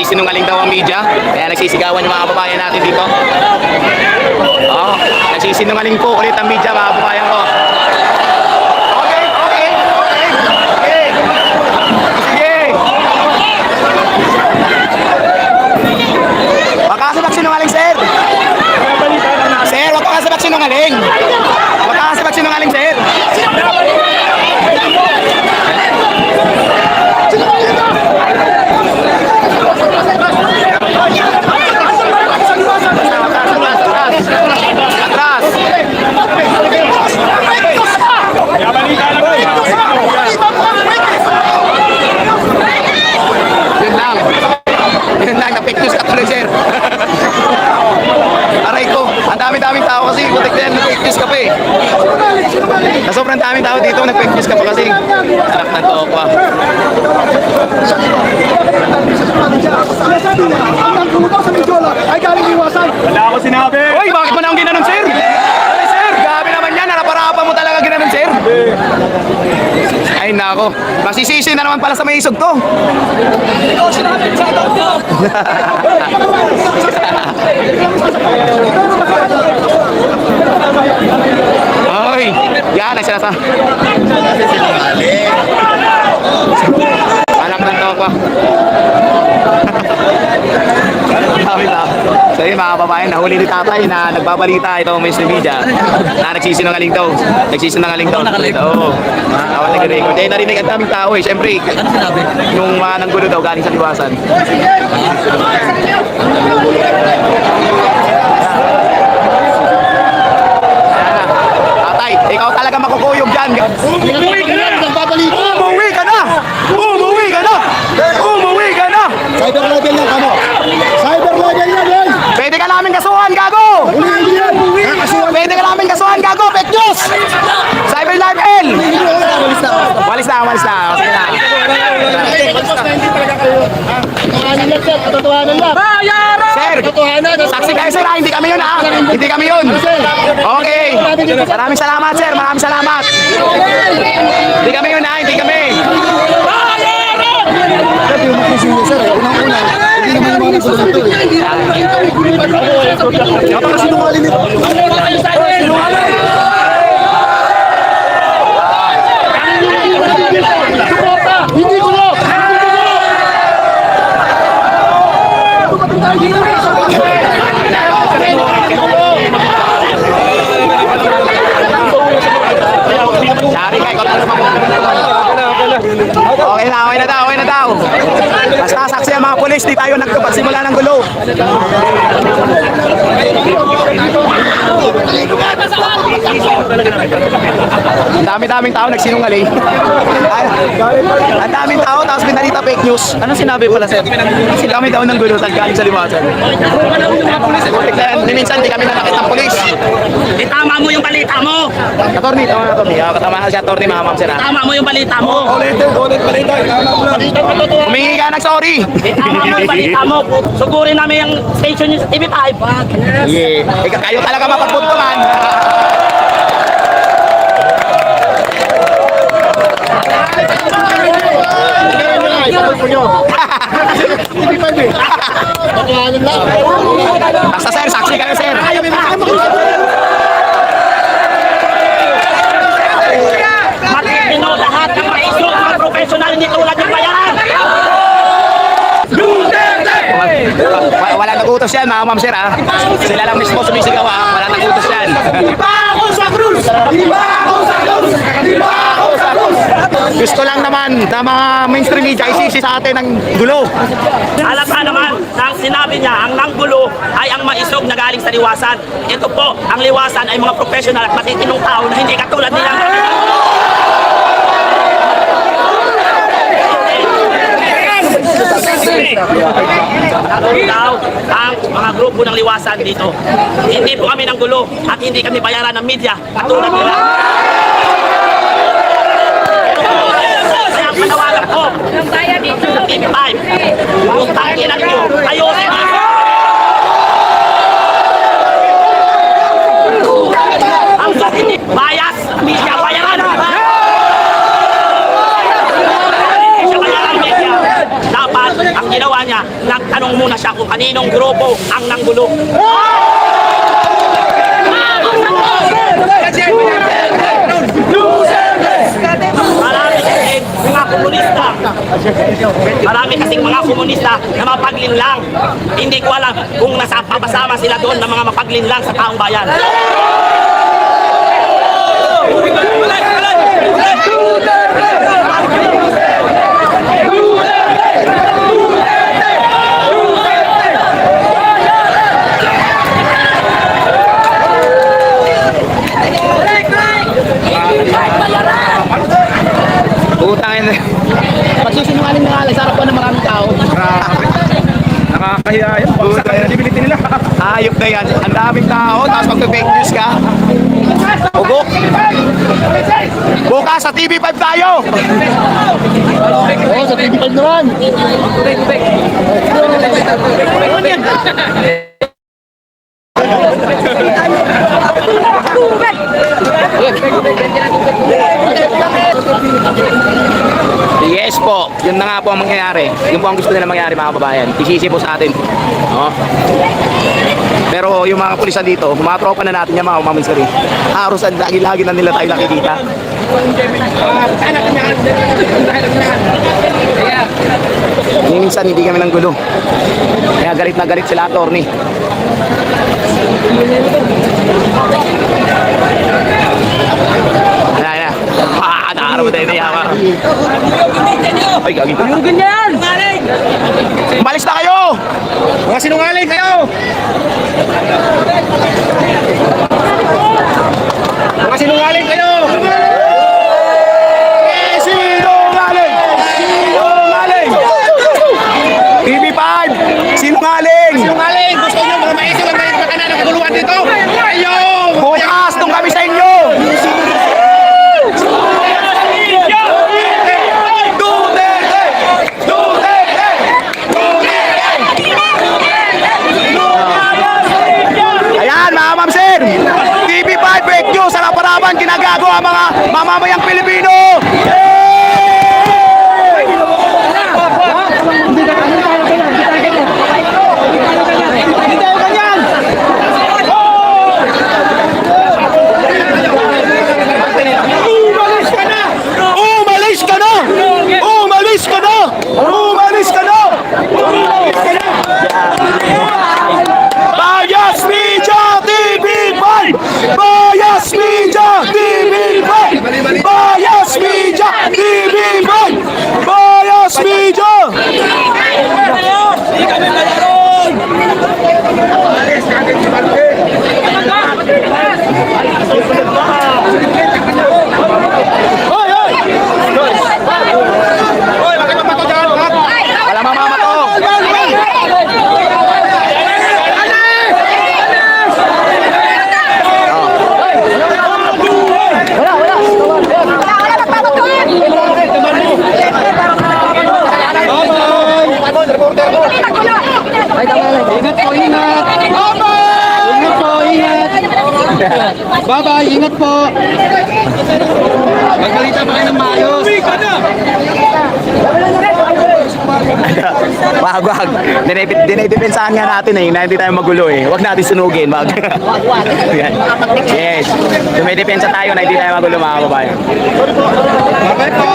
nagsisinungaling daw ang media. Kaya nagsisigawan yung mga kababayan natin dito. Oo, nagsisinungaling po ulit ang media, mga kababayan ko. Okay. Sige. Wag ka kasi magsinungaling, sir. Sir, wag ka kasi magsinungaling. Wag ka kasi magsinungaling, sir. Yun lang, na-fake news ka tuloy, sir. Aray ko, ang dami-daming tao kasi, butik na yan, na-fake news ka pa eh. Na sobrang daming tao dito, nag-fake news ka pa kasi. Anak na to pa. Wala ako sinabi! Uy, bakit mo na akong ginanon, sir? Ay, sir, gabi naman yan, harap-harapan mo talaga ginanon, sir. Ay, nako, masisisi na naman pala sa may isog to. Ay, yan ang sinasa. Anak ng topa. So yun mga kababayan, nahuli ni tatay na nagbabalita ito mainstream media na nagsisinungaling daw. Nagsisinungaling daw. Oo. Tawag nag-record. Dahil narinig ang daming tao eh. Siyempre, yung nanggulo daw galing sa liwasan. Tatay, ikaw talaga makukuyog dyan. Umuwi ka na! Nagbabalita! Umuwi ka na! Umuwi ka na! Umuwi ka na! Cyber level yan, kamo! Cyber level yan, yan! Pwede ka namin kasuhan, gago! Hindi yan! Pwede ka namin kasuhan, gago! Fake news! Cyber live L! Walis na. Sige na. Hindi talaga kayo. Katotohanan lang, sir. Katotohanan lang. Sir, saksi kayo, sir. Hindi kami yun, ha? Hindi kami yun. Okay. Maraming salamat, sir. Maraming salamat. Hindi kami yun, ha? Hindi kami. Sir, unang-una, hindi naman yung mga nagsulat ito. Napakasinungaling nito. Hindi ko na! Sorry kayo, okay na daw. Basta saksi ang mga pulis, di tayo nagpagsimula ng gulo. Ang dami-daming tao nagsinungaling. Ang daming tao, tapos binalita fake news. Anong sinabi pala, sir? Kasi kami daw ng gulo, galing sa liwasan. Minsan, di kami nanakit ng pulis. Tama mo yung balita mo. Attorney, tama na si attorney, mga ma'am, sir. Tama mo yung balita mo. Ulit balita. Humingi ka ng sorry. Tama mo yung balita mo. Sugurin namin yung station niyo sa TV5. Yeah. Kayo talaga mapagpuntungan. Basta sir, saksi kayo, sir. Matitino lahat ng maisok, mga professional, hindi tulad yung bayaran. Wala nag-utos yan, mga ma'am, sir, ha? Sila lang mismo sumisigaw, ha? Wala nag-utos yan. Gusto lang naman na mga mainstream media isisi sa atin ng gulo. Halata naman na sinabi niya, ang nanggulo ay ang maisog na galing sa liwasan. Ito po, ang liwasan ay mga professional at matitinong tao na hindi katulad nila. Daw ang mga grupo ng liwasan dito. Hindi po kami ng gulo at hindi kami bayaran ng media katulad nila. Kaya ang panawagan ko sa TV5, kung tanginan nyo, ayusin nyo. Ang bias, media, bayaran. Sa bayaran media, dapat Ang ginawa niya, nagtanong muna siya kung kaninong grupo ang nanggulo. Marami kasing mga komunista na mapaglinlang. Hindi ko alam kung napapasama sila doon ng mga mapaglinlang sa taong bayan. Utangin. Pagsisinungaling na nga, sa harapan ng maraming tao. Nakakahiya yun. Sa credibility nila. Ayop na yan. Ang daming tao, tapos magpe-fake news ka. Ugok. Bukas sa TV5 tayo. Oo, sa TV5 naman. Yes po, yun na nga po ang mangyayari. Yun po ang gusto nila mangyari mga kababayan. Isisi po sa atin. No? Pero yung mga pulisan dito, mga tropa na natin yan mga umaminsari. Harusan, lagi-lagi na nila tayo nakikita. Minsan hindi kami ng gulo. Kaya galit na galit sila, attorney. Ayan, nakakaraw tayo na yawa. Ay, gagi. Yung ganyan! Umalis na kayo! Mga sinungaling kayo! Mga sinungaling kayo! Sinungaling! Sinungaling! TV5! Sinungaling! Sinungaling! Gusto nyo mga maisip ang ganyan baka na nakaguluhan dito? Ayaw! Bukas nung kami sa inyo! Duterte! Duterte! Ayan mga mamsir! TV5 fake news sa laparaban ginagago ang mga mamamayang Pilipino! Umalis ka na! Umalis ka na! Umalis ka na! Umalis ka na! Bias Media TV5! Bias Media TV5! Bias Media TV5! Bias Media! Wala mamamatong! Ingat po, ingat! Ingat po, ingat! Bye-bye, ingat po! Magbalita pa kayo ng maayos! Wag. Dinedepensahan nga natin na hindi tayo magulo eh. Huwag natin sunugin. Wag. Yes. Dumedepensa tayo na hindi tayo magulo mga kababayan. Bye-bye po!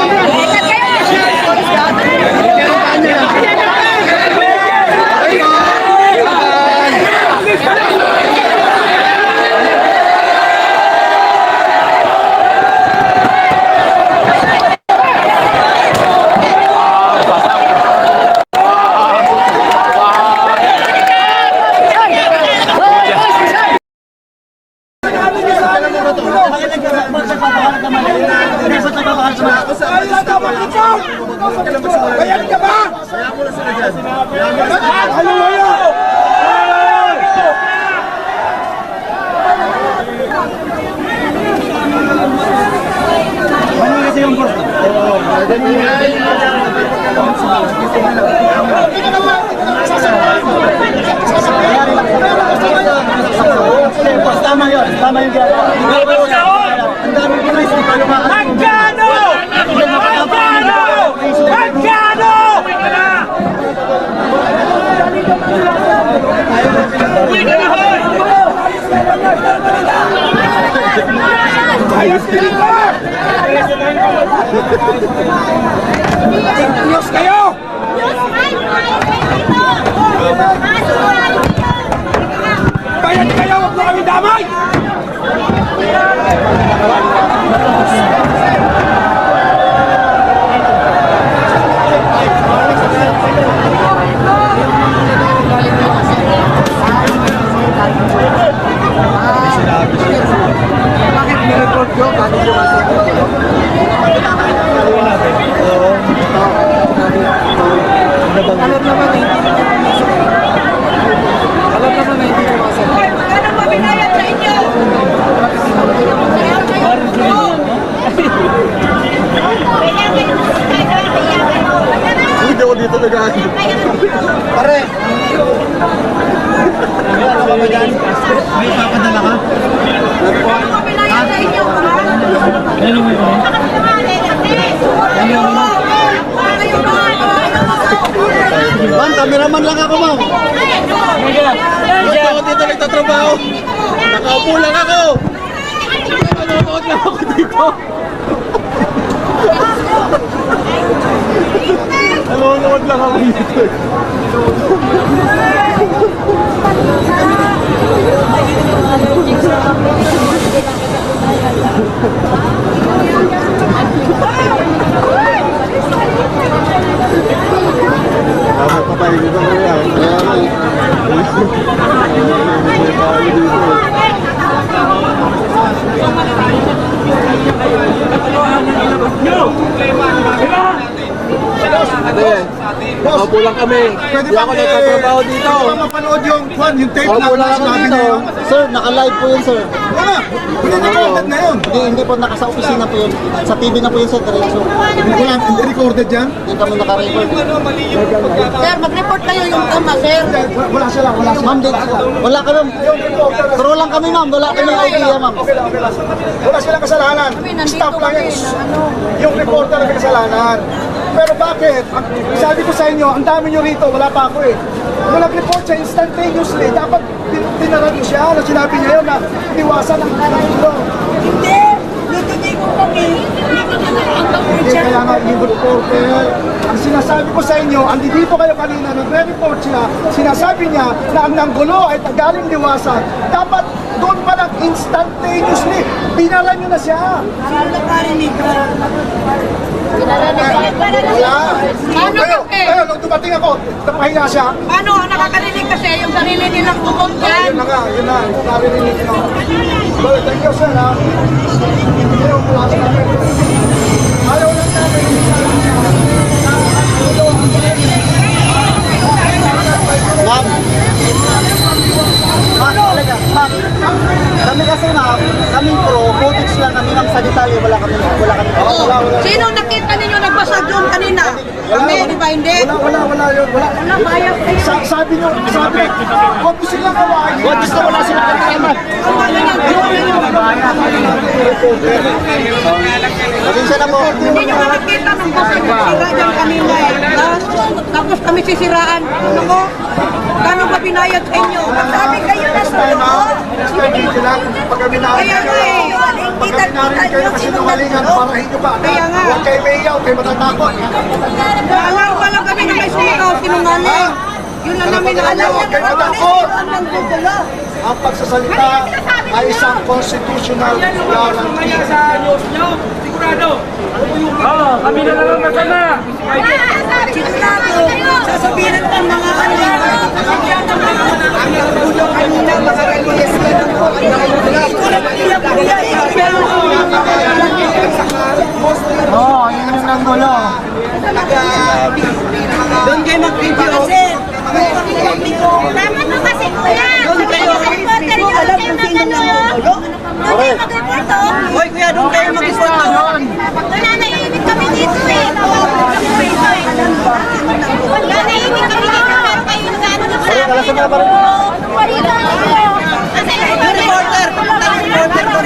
Bayan ka ba? Ano mo yun? Tama yun. Tama yun. Ang dami ko na isip. Magkano? Magkano? Magkano? News kayo! Bayad kayo! Huwag na kami damay! Hindi ako dito nag-aari. Pare! May papadala ka? Ma'am, cameraman lang ako, ma'am. Hindi ako dito nagtatrabaho. Nakaupo lang ako. Nanonood lang ako dito. Nanonood lang ako dito. Opo lang kami. Pwede Hindi ako nagtatrabaho dito. Pwede ba mapanood yung tape Opo lang na ako sinabi dito. niyo? Sir, naka-live po yun, sir. Wala! Hindi-recorded na yun. Hindi po nasa opisina po yun. Sa TV na po yun, sir, diretso. Wala, hindi recorded yan? Hindi kami naka-record. Sir, mag-report kayo yung tama, sir. Wala sila, wala sila. Ma'am, wala kami. Crew lang kami, ma'am. Wala kami idea, ma'am. Okay lang, okay lang. Wala silang kasalanan. nandito Staff lang kami yan. na ano. Yung reporter ang may kasalanan. Pero bakit? Sabi ko sa inyo, ang dami nyo rito, wala pa ako eh. Nung nag-report siya instantaneously, dapat tinarad mo siya. Ano sinabi niya yun na iwasan ang karain ko. Hindi! Natuloy ko kami. Hindi ko na nakakapag Hindi, kaya nga yung reporter, ang sinasabi ko sa inyo, andito kayo kanina, nagre-report siya, sinasabi niya na ang nanggulo ay galing liwasan. Dapat doon pa lang instantaneously, binalan nyo na siya. Sino nakarinig ka? Wala. Ano Kayo, kasi? kayo, nung dumating ako, napahinga siya. Paano? Nakakarinig kasi yung sarili nilang bukod yan. Yun na nga, yun na, narinig nyo. Well, thank you, sir, ha. Yung class namin. Ayaw lang namin. Ma'am. Ma'am, talaga. Ma'am. Kami kasi, ma'am, kaming crew, footage lang kami, ma'am, sa detalye, wala kami. Sino nakita ninyo nagbasag doon kanina? Kami, di ba hindi? Wala yun, wala. Wala, bayas kayo. Sabi nyo, huwag mo silang kawain. Huwag gusto wala sila kasama. Pasensya na po. Hindi nyo nakikita nung basag sira dyan kanina eh. Tapos kami sisiraan. Ano ko? Gano'n ba binayad sa inyo? Sabi kayo na sa loob. Pag kami Kaya nga eh. namin kayo kasi nungalingan, parahin nyo pa. Kaya nga. Huwag kayo maiyaw, kayo matatakot. Alam pa lang kami na may sumikaw, sinungaling. Yun lang namin alam. Huwag kayo matakot. Ang pagsasalita ay isang constitutional guarantee. Sasabihin ng mga Oo, yun yung nanggulo. doon kayo mag-video. Dapat mo kasi kuya. Doon kayo. Reporter nyo, Alam kayo kung sino magano. Doon kayo mag-report oh. Hoy kuya, doon kayo mag-report. Wala, naiinit kami dito eh. Wala, naiinit kami dito. Pero kayo nag-ano na sa amin. Marito nyo. Kasi Reporter, pumunta ng reporter doon.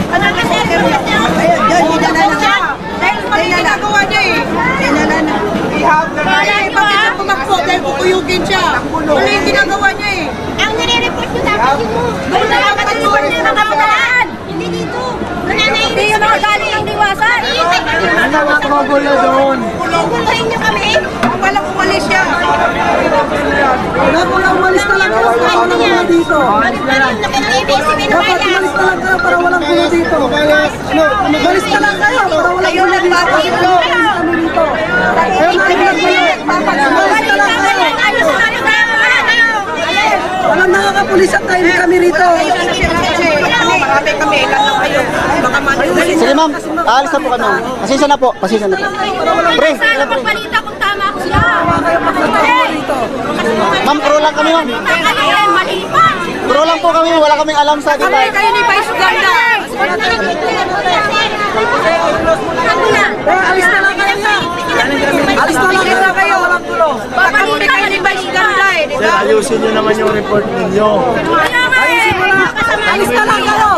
ano kasi reporter nyo? Ayun, dyan, dinala na. Dahil mali ginagawa niya eh. Dinala na. Bakit siya pumakbo dahil kukuyugin siya? Mali yung ginagawa niya eh. Ang nire-report nyo dapat yung doon na dapat yung mga kabataan. Hindi dito. Wala na Hindi yung mga galing ng liwasan. Nakagulo doon. Guluhin niyo kami. Walang umalis siya. Wala umalis talaga. Wala gulo dito. Dapat Umalis talaga para walang gulo dito. Umalis talaga kayo para walang Kayo gulo dito. nagpapilo. Kami dito. Kayo nagpapilo. Umalis talaga kayo. Walang nakakapulisan tayo kami rito. Marami kami, ilan lang kayo. Baka manusin. Sige ma'am, aalis na po kami. Pasensya na po, pasensya na po. Pre, Sana magbalita kung tama ko siya. ma'am, pro lang kami ma'am. Mali pa. Pro lang po kami, wala kaming alam sa atin. Kayo ni Vice Ganda. Alis na lang kayo na. Alis na lang kayo, walang gulo. Kami kayo ni Vice Ganda eh, di ba? Ayusin nyo naman yung report ninyo. Alis na lang kayo.